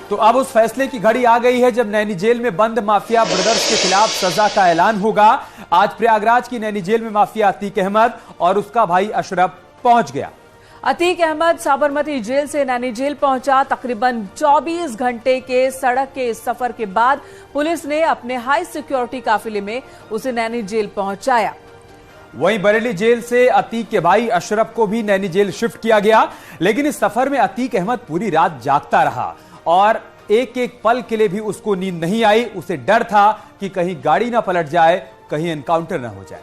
तो अब उस फैसले की घड़ी आ गई है जब नैनी जेल में बंद माफिया ब्रदर्स के खिलाफ सजा का ऐलान होगा। आज प्रयागराज की नैनी जेल में माफिया अतीक अहमद और उसका भाई अशरफ पहुंच गया। अतीक अहमद साबरमती जेल से नैनी जेल पहुंचा। तकरीबन 24 घंटे के सड़क के सफर के बाद पुलिस ने अपने हाई सिक्योरिटी काफिले में उसे नैनी जेल पहुंचाया। वहीं बरेली जेल से अतीक के भाई अशरफ को भी नैनी जेल शिफ्ट किया गया। लेकिन इस सफर में अतीक अहमद पूरी रात जागता रहा और एक एक पल के लिए भी उसको नींद नहीं आई। उसे डर था कि कहीं गाड़ी ना पलट जाए, कहीं एनकाउंटर ना हो जाए।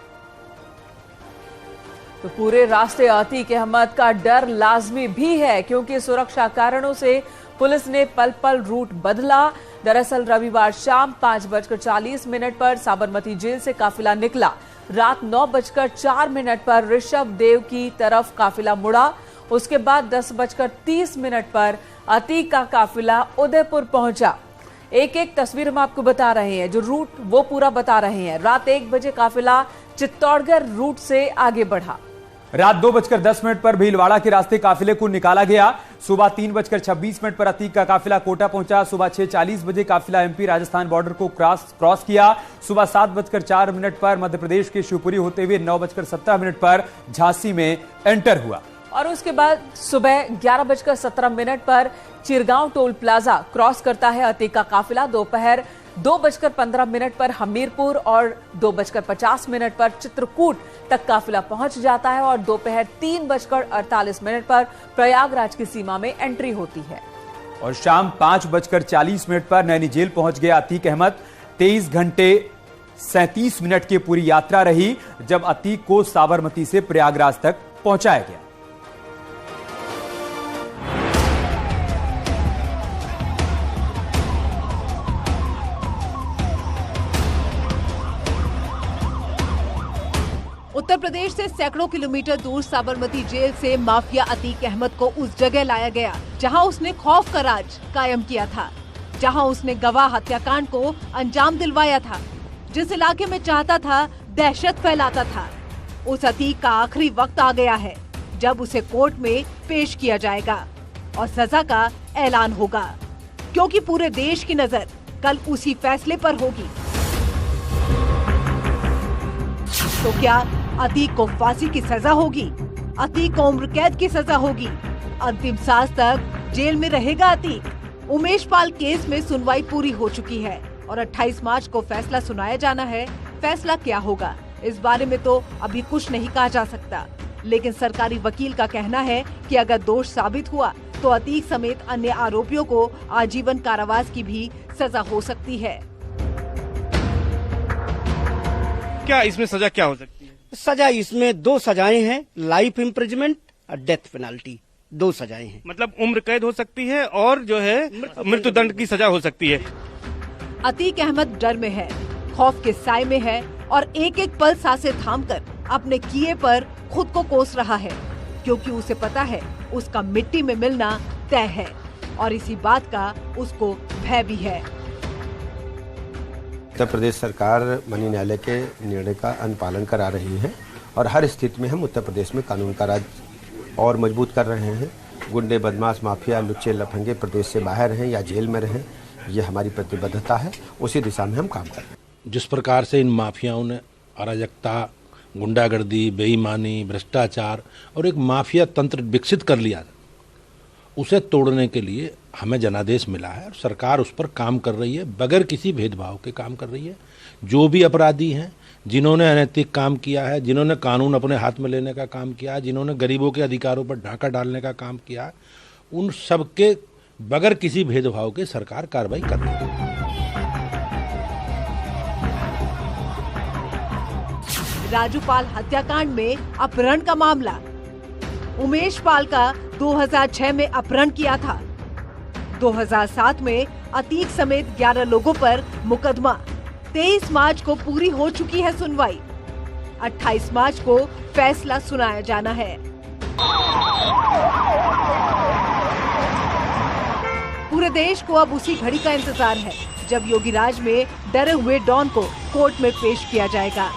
तो पूरे रास्ते अतीक अहमद का डर लाजमी भी है, क्योंकि सुरक्षा कारणों से पुलिस ने पल पल रूट बदला। दरअसल रविवार शाम 5:40 पर साबरमती जेल से काफिला निकला। रात 9:04 पर ऋषभ देव की तरफ काफिला मुड़ा। उसके बाद 10:30 पर अतीक का काफिला उदयपुर पहुंचा। एक एक तस्वीर हम आपको बता रहे हैं, जो रूट वो पूरा बता रहे हैं। रात 1 बजे काफिला चित्तौड़गढ़ रूट से आगे बढ़ा। रात 2:10 पर भीलवाड़ा के रास्ते काफिले को निकाला गया। सुबह 3:26 पर अतीक का काफिला कोटा पहुंचा। सुबह 6:40 बजे काफिला एमपी राजस्थान बॉर्डर को क्रॉस किया। सुबह 7:04 पर मध्य प्रदेश के शिवपुरी होते हुए 9:17 पर झांसी में एंटर हुआ और उसके बाद सुबह 11:17 पर चिरगांव टोल प्लाजा क्रॉस करता है अतीक का काफिला। दोपहर 2:15 पर हमीरपुर और 2:50 पर चित्रकूट तक काफिला पहुंच जाता है और दोपहर 3:48 पर प्रयागराज की सीमा में एंट्री होती है। और शाम 5:40 पर नैनी जेल पहुंच गया अतीक अहमद। 23 घंटे 37 मिनट की पूरी यात्रा रही जब अतीक को साबरमती से प्रयागराज तक पहुंचाया गया। उत्तर प्रदेश से सैकड़ों किलोमीटर दूर साबरमती जेल से माफिया अतीक अहमद को उस जगह लाया गया जहां उसने खौफ का राज कायम किया था, जहां उसने गवाह हत्याकांड को अंजाम दिलवाया था, जिस इलाके में चाहता था दहशत फैलाता था। उस अतीक का आखिरी वक्त आ गया है जब उसे कोर्ट में पेश किया जाएगा और सजा का ऐलान होगा, क्योंकि पूरे देश की नजर कल उसी फैसले पर होगी। तो क्या अतीक को फांसी की सजा होगी? अतीक को उम्र कैद की सजा होगी? अंतिम सांस तक जेल में रहेगा अतीक? उमेश पाल केस में सुनवाई पूरी हो चुकी है और 28 मार्च को फैसला सुनाया जाना है। फैसला क्या होगा इस बारे में तो अभी कुछ नहीं कहा जा सकता, लेकिन सरकारी वकील का कहना है कि अगर दोष साबित हुआ तो अतीक समेत अन्य आरोपियों को आजीवन कारावास की भी सजा हो सकती है। क्या इसमें सजा क्या हो सकती है? सजा इसमें 2 सजाएं हैं, लाइफ इम्प्रिजमेंट और डेथ पेनल्टी, 2 सजाएं हैं। मतलब उम्र कैद हो सकती है और जो है मृत्युदंड की सजा हो सकती है। अतीक अहमद डर में है, खौफ के साए में है और एक एक पल सांसें थामकर अपने किए पर खुद को कोस रहा है, क्योंकि उसे पता है उसका मिट्टी में मिलना तय है और इसी बात का उसको भय भी है। उत्तर प्रदेश सरकार मनी न्यायालय के निर्णय का अनुपालन करा रही है और हर स्थिति में हम उत्तर प्रदेश में कानून का राज और मजबूत कर रहे हैं। गुंडे, बदमाश, माफिया, लुच्चे लफंगे प्रदेश से बाहर रहें या जेल में रहें, ये हमारी प्रतिबद्धता है। उसी दिशा में हम काम कर रहे हैं। जिस प्रकार से इन माफियाओं ने अराजकता, गुंडागर्दी, बेईमानी, भ्रष्टाचार और एक माफिया तंत्र विकसित कर लिया, उसे तोड़ने के लिए हमें जनादेश मिला है और सरकार उस पर काम कर रही है, बगैर किसी भेदभाव के काम कर रही है। जो भी अपराधी हैं, जिन्होंने अनैतिक काम किया है, जिन्होंने कानून अपने हाथ में लेने का काम किया है, जिन्होंने गरीबों के अधिकारों पर ढाका डालने का काम किया है, उन सब के बगैर किसी भेदभाव के सरकार कार्रवाई कर रही है। राजू पाल हत्याकांड में अपहरण का मामला। उमेश पाल का 2006 में अपहरण किया था। 2007 में अतीक समेत 11 लोगों पर मुकदमा। 23 मार्च को पूरी हो चुकी है सुनवाई। 28 मार्च को फैसला सुनाया जाना है। पूरे देश को अब उसी घड़ी का इंतजार है जब योगीराज में डरे हुए डॉन को कोर्ट में पेश किया जाएगा।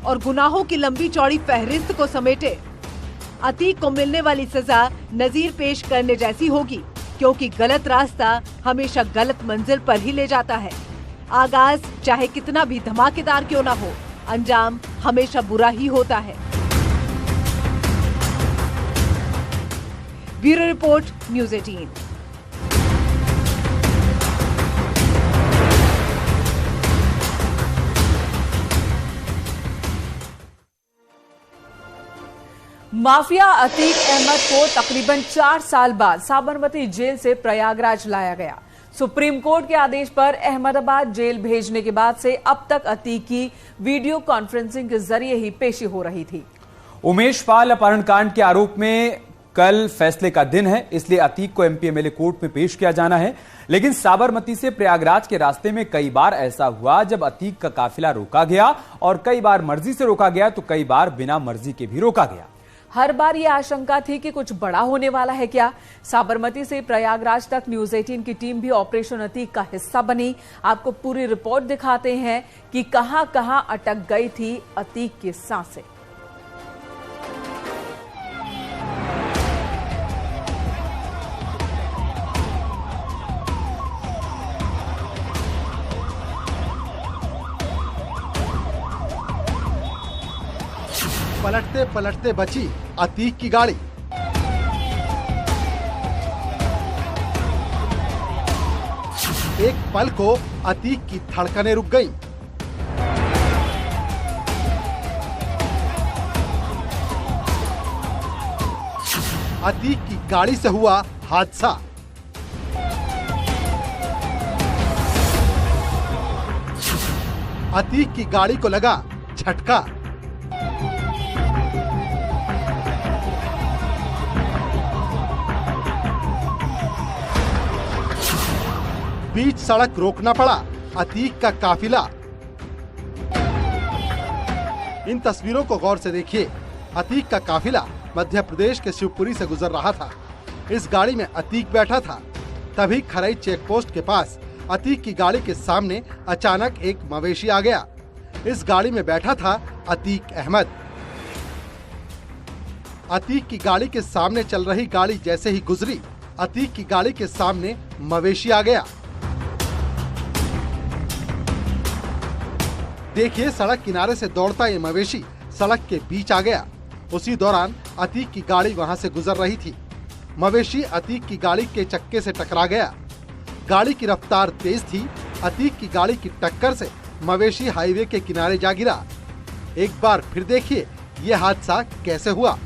और गुनाहों की लंबी चौड़ी फहरिस्त को समेटे अतीक को मिलने वाली सजा नजीर पेश करने जैसी होगी, क्योंकि गलत रास्ता हमेशा गलत मंजिल पर ही ले जाता है। आगाज चाहे कितना भी धमाकेदार क्यों ना हो, अंजाम हमेशा बुरा ही होता है। Bureau report, news 18। Mafia Atiq Ahmed को तकरीबन 4 साल बाद साबरमती जेल से प्रयागराज लाया गया। सुप्रीम कोर्ट के आदेश पर अहमदाबाद जेल भेजने के बाद से अब तक अतीक की वीडियो कॉन्फ्रेंसिंग के जरिए ही पेशी हो रही थी। उमेश पाल अपहरण कांड के आरोप में कल फैसले का दिन है, इसलिए अतीक को एमपीएमएलए कोर्ट में पेश किया जाना है। लेकिन साबरमती से प्रयागराज के रास्ते में कई बार ऐसा हुआ जब अतीक का काफिला रोका गया, और कई बार मर्जी से रोका गया तो कई बार बिना मर्जी के भी रोका गया। हर बार ये आशंका थी कि कुछ बड़ा होने वाला है क्या। साबरमती से प्रयागराज तक न्यूज़ 18 की टीम भी ऑपरेशन अतीक का हिस्सा बनी। आपको पूरी रिपोर्ट दिखाते हैं कि कहां कहां अटक गई थी अतीक की सांसें। पलटते पलटते बची अतीक की गाड़ी। एक पल को अतीक की धड़कनें रुक गईं। अतीक की गाड़ी से हुआ हादसा। अतीक की गाड़ी को लगा झटका। बीच सड़क रोकना पड़ा अतीक का काफिला। इन तस्वीरों को गौर से देखिए। अतीक का काफिला मध्य प्रदेश के शिवपुरी से गुजर रहा था। इस गाड़ी में अतीक बैठा था। तभी खरई चेक पोस्ट के पास अतीक की गाड़ी के सामने अचानक एक मवेशी आ गया। इस गाड़ी में बैठा था अतीक अहमद। अतीक की गाड़ी के सामने चल रही गाड़ी जैसे ही गुजरी, अतीक की गाड़ी के सामने मवेशी आ गया। देखिए, सड़क किनारे से दौड़ता ये मवेशी सड़क के बीच आ गया। उसी दौरान अतीक की गाड़ी वहां से गुजर रही थी। मवेशी अतीक की गाड़ी के चक्के से टकरा गया। गाड़ी की रफ्तार तेज थी। अतीक की गाड़ी की टक्कर से मवेशी हाईवे के किनारे जा गिरा। एक बार फिर देखिए ये हादसा कैसे हुआ।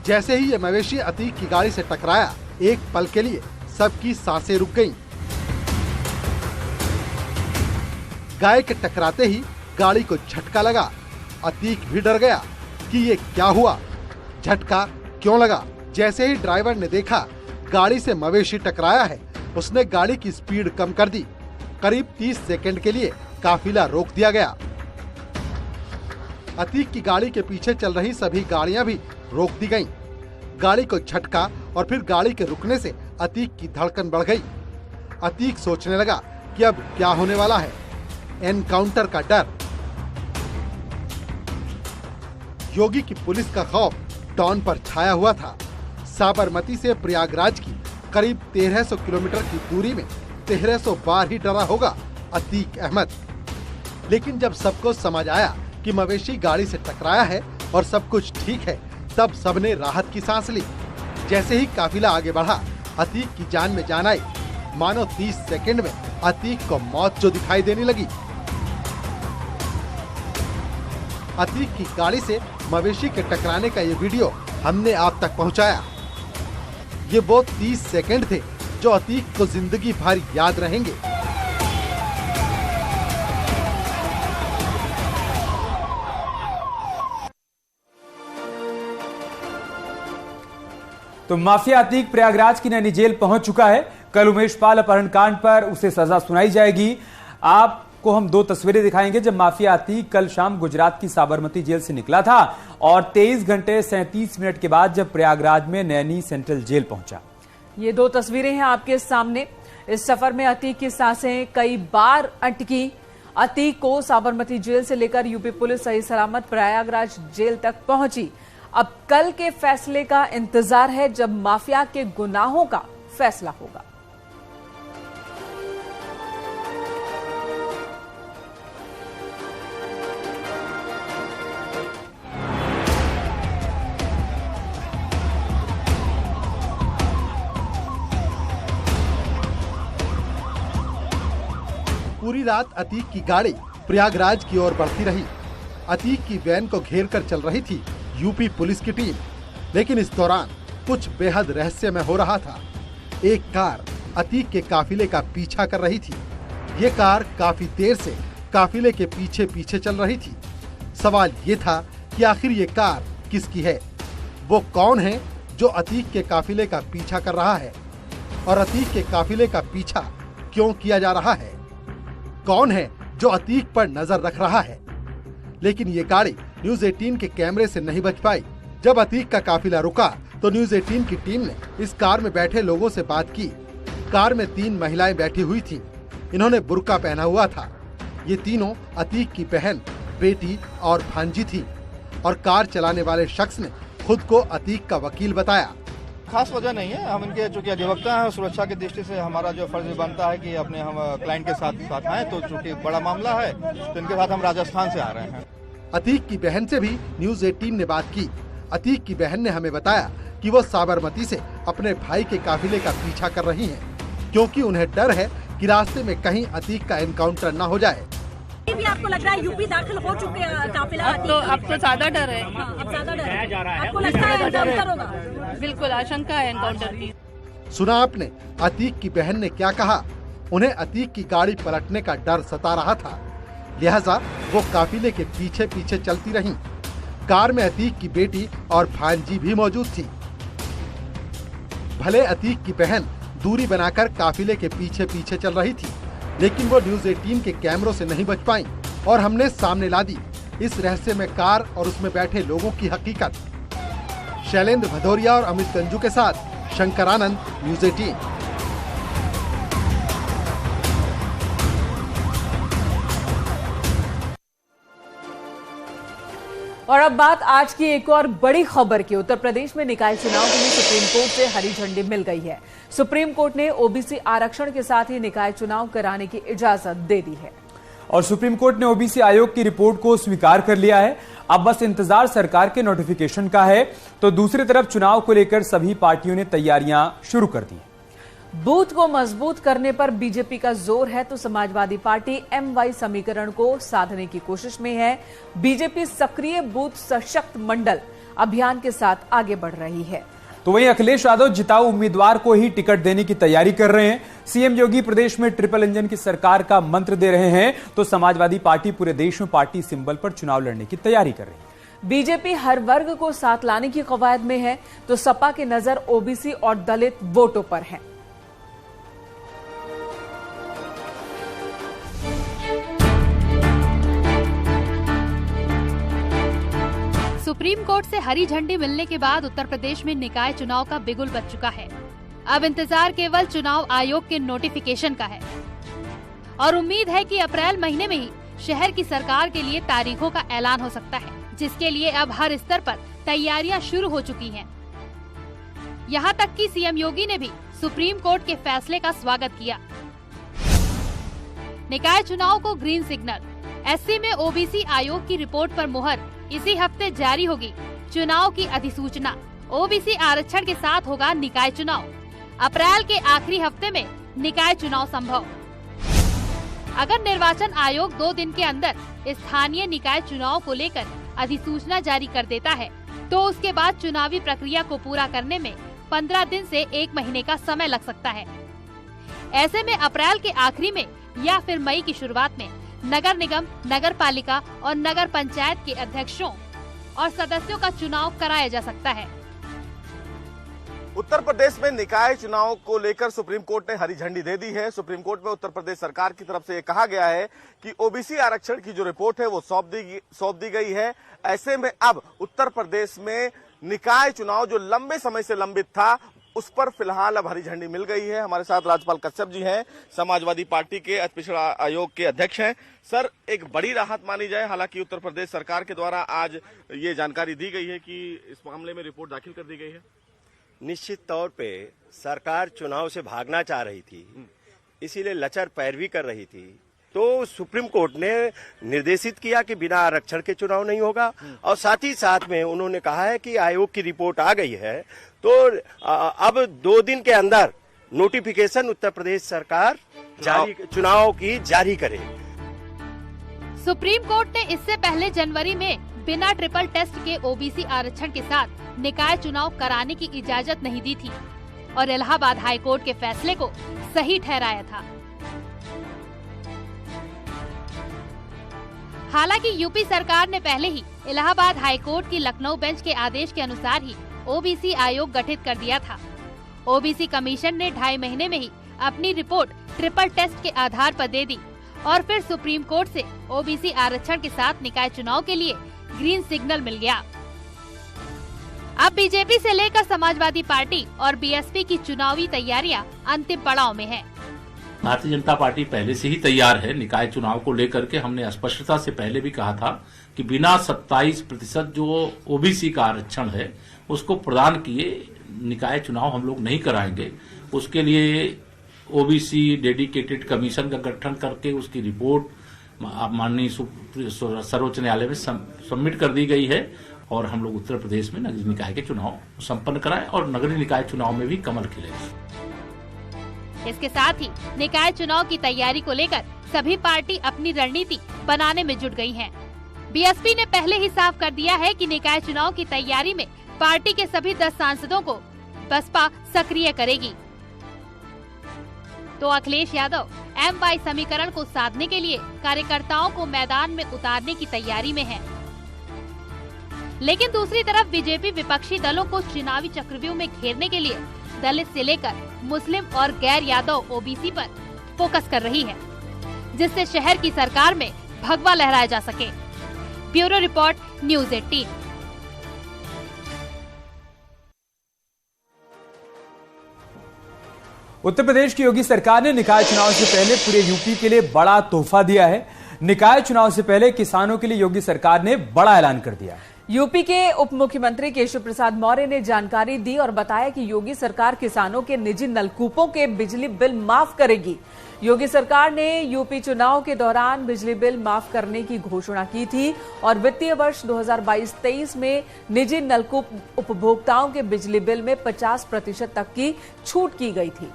जैसे ही ये मवेशी अतीक की गाड़ी से टकराया, एक पल के लिए सबकी सांसें रुक गईं। गाय के टकराते ही गाड़ी को झटका लगा। अतीक भी डर गया कि ये क्या हुआ, झटका क्यों लगा। जैसे ही ड्राइवर ने देखा गाड़ी से मवेशी टकराया है, उसने गाड़ी की स्पीड कम कर दी। करीब 30 सेकंड के लिए काफिला रोक दिया गया। अतीक की गाड़ी के पीछे चल रही सभी गाड़ियां भी रोक दी गईं। गाड़ी को झटका और फिर गाड़ी के रुकने से अतीक की धड़कन बढ़ गई। अतीक सोचने लगा कि अब क्या होने वाला है। एनकाउंटर का डर। योगी की पुलिस का खौफ डॉन पर छाया हुआ था। साबरमती से प्रयागराज की करीब 1300 किलोमीटर की दूरी में 1300 बार ही डरा होगा अतीक अहमद। लेकिन जब सबको समझ आया कि मवेशी गाड़ी से टकराया है और सब कुछ ठीक है, तब सबने राहत की सांस ली। जैसे ही काफिला आगे बढ़ा, अतीक की जान में जान आई। मानो 30 सेकंड में अतीक को मौत जो दिखाई देने लगी। अतीक की गाड़ी से मवेशी के टकराने का ये वीडियो हमने आप तक पहुंचाया। ये वो 30 सेकंड थे जो अतीक को जिंदगी भर याद रहेंगे। तो माफिया अतीक प्रयागराज की नैनी जेल पहुंच चुका है। कल उमेश पाल अपहरण कांड पर उसे सजा सुनाई जाएगी। आपको हम 2 तस्वीरें दिखाएंगे जब माफिया अतीक कल शाम गुजरात की साबरमती जेल से निकला था और 23 घंटे 37 मिनट के बाद जब प्रयागराज में नैनी सेंट्रल जेल पहुंचा। ये 2 तस्वीरें हैं आपके सामने। इस सफर में अतीक की सांसें कई बार अटकी अतीक को साबरमती जेल से लेकर यूपी पुलिस सही सलामत प्रयागराज जेल तक पहुंची। अब कल के फैसले का इंतजार है, जब माफिया के गुनाहों का फैसला होगा। पूरी रात अतीक की गाड़ी प्रयागराज की ओर बढ़ती रही। अतीक की वैन को घेर कर चल रही थी यूपी पुलिस की टीम, लेकिन इस दौरान कुछ बेहद रहस्यमय हो रहा था। एक कार अतीक के काफिले का पीछा कर रही थी। ये कार काफी देर से काफिले के पीछे पीछे चल रही थी। सवाल ये था कि आखिर ये कार किसकी है, वो कौन है जो अतीक के काफिले का पीछा कर रहा है, और अतीक के काफिले का पीछा क्यों किया जा रहा है, कौन है जो अतीक पर नजर रख रहा है। लेकिन ये गाड़ी न्यूज 18 के कैमरे से नहीं बच पाई। जब अतीक का काफिला रुका तो न्यूज 18 की टीम ने इस कार में बैठे लोगों से बात की। कार में 3 महिलाएं बैठी हुई थीं। इन्होंने बुर्का पहना हुआ था। ये तीनों अतीक की बहन, बेटी और भांजी थी, और कार चलाने वाले शख्स ने खुद को अतीक का वकील बताया। खास वजह नहीं है, हम इनके चूंकि अधिवक्ता हैं, सुरक्षा की दृष्टि से हमारा जो फर्ज बनता है कि अपने हम क्लाइंट के साथ आए, तो चूंकि बड़ा मामला है तो इनके साथ हम राजस्थान से आ रहे हैं। अतीक की बहन से भी न्यूज 18 ने बात की। अतीक की बहन ने हमें बताया कि वो साबरमती से अपने भाई के काफिले का पीछा कर रही हैं, क्योंकि उन्हें डर है कि रास्ते में कहीं अतीक का एनकाउंटर न हो जाए। भी आपको लग रहा है यूपी दाखिल हो चुके हैं काफिला? अब तो ज्यादा डर है। अब ज्यादा डर है। आपको लगता है एनकाउंटर होगा? बिल्कुल आशंका है एनकाउंटर की। सुना आपने अतीक की बहन ने क्या कहा। उन्हें अतीक की गाड़ी पलटने का डर सता रहा था, लिहाजा वो काफिले के पीछे पीछे चलती रहीं। कार में अतीक की बेटी और भांजी भी मौजूद थी। भले अतीक की बहन दूरी बनाकर काफिले के पीछे पीछे चल रही थी, लेकिन वो न्यूज 18 के कैमरों से नहीं बच पाई, और हमने सामने ला दी इस रहस्य में कार और उसमें बैठे लोगों की हकीकत। शैलेंद्र भदौरिया और अमित गंजू के साथ शंकर आनंद, न्यूज 18। और अब बात आज की एक और बड़ी खबर की। उत्तर प्रदेश में निकाय चुनाव के लिए सुप्रीम कोर्ट से हरी झंडी मिल गई है। सुप्रीम कोर्ट ने ओबीसी आरक्षण के साथ ही निकाय चुनाव कराने की इजाजत दे दी है, और सुप्रीम कोर्ट ने ओबीसी आयोग की रिपोर्ट को स्वीकार कर लिया है। अब बस इंतजार सरकार के नोटिफिकेशन का है। तो दूसरी तरफ चुनाव को लेकर सभी पार्टियों ने तैयारियां शुरू कर दी। बूथ को मजबूत करने पर बीजेपी का जोर है, तो समाजवादी पार्टी MY समीकरण को साधने की कोशिश में है। बीजेपी सक्रिय बूथ सशक्त मंडल अभियान के साथ आगे बढ़ रही है। तो वहीं अखिलेश यादव जिताऊ उम्मीदवार को ही टिकट देने की तैयारी कर रहे हैं। सीएम योगी प्रदेश में ट्रिपल इंजन की सरकार का मंत्र दे रहे हैं, तो समाजवादी पार्टी पूरे देश में पार्टी सिंबल पर चुनाव लड़ने की तैयारी कर रही है। बीजेपी हर वर्ग को साथ लाने की कवायद में है, तो सपा की नजर ओबीसी और दलित वोटों पर है। सुप्रीम कोर्ट से हरी झंडी मिलने के बाद उत्तर प्रदेश में निकाय चुनाव का बिगुल बज चुका है। अब इंतजार केवल चुनाव आयोग के नोटिफिकेशन का है, और उम्मीद है कि अप्रैल महीने में ही शहर की सरकार के लिए तारीखों का ऐलान हो सकता है, जिसके लिए अब हर स्तर पर तैयारियां शुरू हो चुकी हैं। यहां तक कि सीएम योगी ने भी सुप्रीम कोर्ट के फैसले का स्वागत किया। निकाय चुनाव को ग्रीन सिग्नल। एससी में ओबीसी आयोग की रिपोर्ट पर मुहर। इसी हफ्ते जारी होगी चुनाव की अधिसूचना। ओबीसी आरक्षण के साथ होगा निकाय चुनाव। अप्रैल के आखिरी हफ्ते में निकाय चुनाव संभव। अगर निर्वाचन आयोग 2 दिन के अंदर स्थानीय निकाय चुनाव को लेकर अधिसूचना जारी कर देता है, तो उसके बाद चुनावी प्रक्रिया को पूरा करने में 15 दिन से 1 महीने का समय लग सकता है। ऐसे में अप्रैल के आखिरी में या फिर मई की शुरुआत में नगर निगम, नगर पालिका और नगर पंचायत के अध्यक्षों और सदस्यों का चुनाव कराया जा सकता है। उत्तर प्रदेश में निकाय चुनाव को लेकर सुप्रीम कोर्ट ने हरी झंडी दे दी है। सुप्रीम कोर्ट में उत्तर प्रदेश सरकार की तरफ से ये कहा गया है कि ओबीसी आरक्षण की जो रिपोर्ट है वो सौंप दी गई है। ऐसे में अब उत्तर प्रदेश में निकाय चुनाव जो लंबे समय से लंबित था, उस पर फिलहाल अब हरी झंडी मिल गई है। हमारे साथ राज्यपाल कश्यप जी हैं, समाजवादी पार्टी के अति पिछड़ा आयोग के अध्यक्ष हैं। सर, एक बड़ी राहत मानी जाए, हालांकि उत्तर प्रदेश सरकार के द्वारा आज ये जानकारी दी गई है कि इस मामले में रिपोर्ट दाखिल कर दी गई है। निश्चित तौर पे सरकार चुनाव से भागना चाह रही थी, इसीलिए लचर पैरवी कर रही थी। तो सुप्रीम कोर्ट ने निर्देशित किया कि बिना आरक्षण के चुनाव नहीं होगा, और साथ ही साथ में उन्होंने कहा है कि आयोग की रिपोर्ट आ गई है, तो अब 2 दिन के अंदर नोटिफिकेशन उत्तर प्रदेश सरकार चुनाव की जारी करे। सुप्रीम कोर्ट ने इससे पहले जनवरी में बिना ट्रिपल टेस्ट के ओबीसी आरक्षण के साथ निकाय चुनाव कराने की इजाजत नहीं दी थी और इलाहाबाद हाई कोर्ट के फैसले को सही ठहराया था। हालांकि यूपी सरकार ने पहले ही इलाहाबाद हाई कोर्ट की लखनऊ बेंच के आदेश के अनुसार ही ओबीसी आयोग गठित कर दिया था। ओबीसी कमीशन ने 2.5 महीने में ही अपनी रिपोर्ट ट्रिपल टेस्ट के आधार पर दे दी और फिर सुप्रीम कोर्ट से ओबीसी आरक्षण के साथ निकाय चुनाव के लिए ग्रीन सिग्नल मिल गया। अब बीजेपी से लेकर समाजवादी पार्टी और बीएसपी की चुनावी तैयारियां अंतिम पड़ाव में है। भारतीय जनता पार्टी पहले से ही तैयार है निकाय चुनाव को लेकर के। हमने स्पष्टता से पहले भी कहा था कि बिना 27% जो ओबीसी का आरक्षण है उसको प्रदान किए निकाय चुनाव हम लोग नहीं कराएंगे। उसके लिए ओबीसी डेडिकेटेड कमीशन का गठन करके उसकी रिपोर्ट माननीय सर्वोच्च न्यायालय में सबमिट कर दी गई है और हम लोग उत्तर प्रदेश में नगरीय निकाय के चुनाव संपन्न कराएं और नगरीय निकाय चुनाव में भी कमल खिले। इसके साथ ही निकाय चुनाव की तैयारी को लेकर सभी पार्टी अपनी रणनीति बनाने में जुट गई हैं। बीएसपी ने पहले ही साफ कर दिया है कि निकाय चुनाव की तैयारी में पार्टी के सभी 10 सांसदों को बसपा सक्रिय करेगी। तो अखिलेश यादव M-Y समीकरण को साधने के लिए कार्यकर्ताओं को मैदान में उतारने की तैयारी में है। लेकिन दूसरी तरफ बीजेपी विपक्षी दलों को चुनावी चक्रव्यूह में घेरने के लिए दलित से लेकर मुस्लिम और गैर यादव ओबीसी पर फोकस कर रही है, जिससे शहर की सरकार में भगवा लहराया जा सके। Bureau report, news 18। Uttar Pradesh की योगी सरकार ने निकाय चुनाव से पहले पूरे यूपी के लिए बड़ा तोहफा दिया है। निकाय चुनाव से पहले किसानों के लिए योगी सरकार ने बड़ा ऐलान कर दिया। यूपी के उप मुख्यमंत्री केशव प्रसाद मौर्य ने जानकारी दी और बताया कि योगी सरकार किसानों के निजी नलकूपों के बिजली बिल माफ करेगी। योगी सरकार ने यूपी चुनाव के दौरान बिजली बिल माफ करने की घोषणा की थी और वित्तीय वर्ष 2022-23 में निजी नलकूप उपभोक्ताओं के बिजली बिल में 50% तक की छूट की गई थी।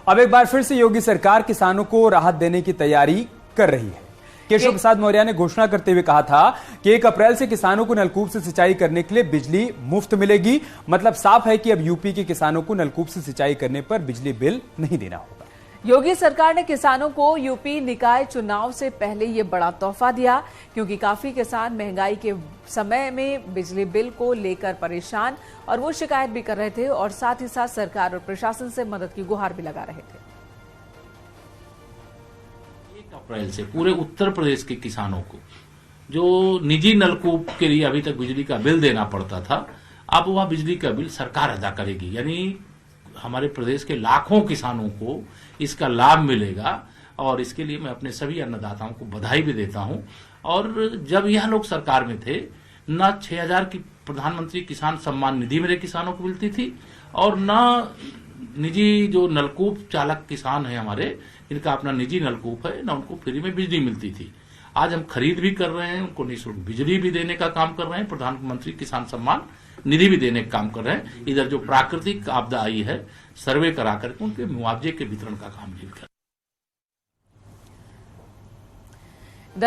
अब एक बार फिर से योगी सरकार किसानों को राहत देने की तैयारी कर रही है। केशव प्रसाद मौर्य ने घोषणा करते हुए कहा था कि 1 अप्रैल से किसानों को नलकूप से सिंचाई करने के लिए बिजली मुफ्त मिलेगी। मतलब साफ है कि अब यूपी के किसानों को नलकूप से सिंचाई करने पर बिजली बिल नहीं देना होगा। योगी सरकार ने किसानों को यूपी निकाय चुनाव से पहले ये बड़ा तोहफा दिया, क्योंकि काफी किसान महंगाई के समय में बिजली बिल को लेकर परेशान और वो शिकायत भी कर रहे थे और साथ ही साथ सरकार और प्रशासन से मदद की गुहार भी लगा रहे थे। 1 अप्रैल से पूरे उत्तर प्रदेश के किसानों को जो निजी नलकूप के लिए अभी तक बिजली का बिल देना पड़ता था, अब वह बिजली का बिल सरकार अदा करेगी। यानी हमारे प्रदेश के लाखों किसानों को इसका लाभ मिलेगा और इसके लिए मैं अपने सभी अन्नदाताओं को बधाई भी देता हूं। और जब यह लोग सरकार में थे, न 6000 की प्रधानमंत्री किसान सम्मान निधि मेरे किसानों को मिलती थी और न निजी जो नलकूप चालक किसान है हमारे, इनका अपना निजी नलकूप है, न उनको फ्री में बिजली मिलती थी। आज हम खरीद भी कर रहे हैं, उनको निःशुल्क बिजली भी देने का काम कर रहे हैं, प्रधानमंत्री किसान सम्मान निधि भी देने का काम कर रहे हैं। इधर जो प्राकृतिक आपदा आई है, सर्वे करा करके उनके मुआवजे के वितरण का काम भी कर।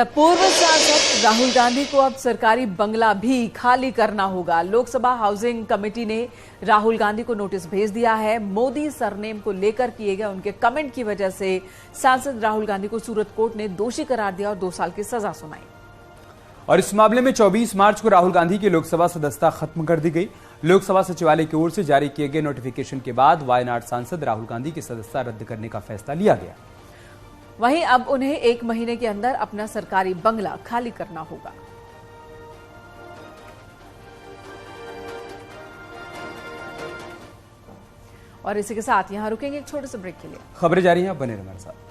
पूर्व सांसद राहुल गांधी को अब सरकारी बंगला भी खाली करना होगा। लोकसभा हाउसिंग कमेटी ने राहुल गांधी को नोटिस भेज दिया है। मोदी सरनेम को लेकर किए गए उनके कमेंट की वजह से सांसद राहुल गांधी को सूरत कोर्ट ने दोषी करार दिया और 2 साल की सजा सुनाई। और इस मामले में 24 मार्च को राहुल गांधी की लोकसभा सदस्यता खत्म कर दी गई। लोकसभा सचिवालय की ओर से जारी किए गए नोटिफिकेशन के बाद वायनाड सांसद राहुल गांधी की सदस्यता रद्द करने का फैसला लिया गया। वहीं अब उन्हें 1 महीने के अंदर अपना सरकारी बंगला खाली करना होगा। और इसी के साथ यहाँ रुकेंगे एक छोटे से ब्रेक के लिए। खबरें जारी हैं, आप बने रहें हमारे साथ।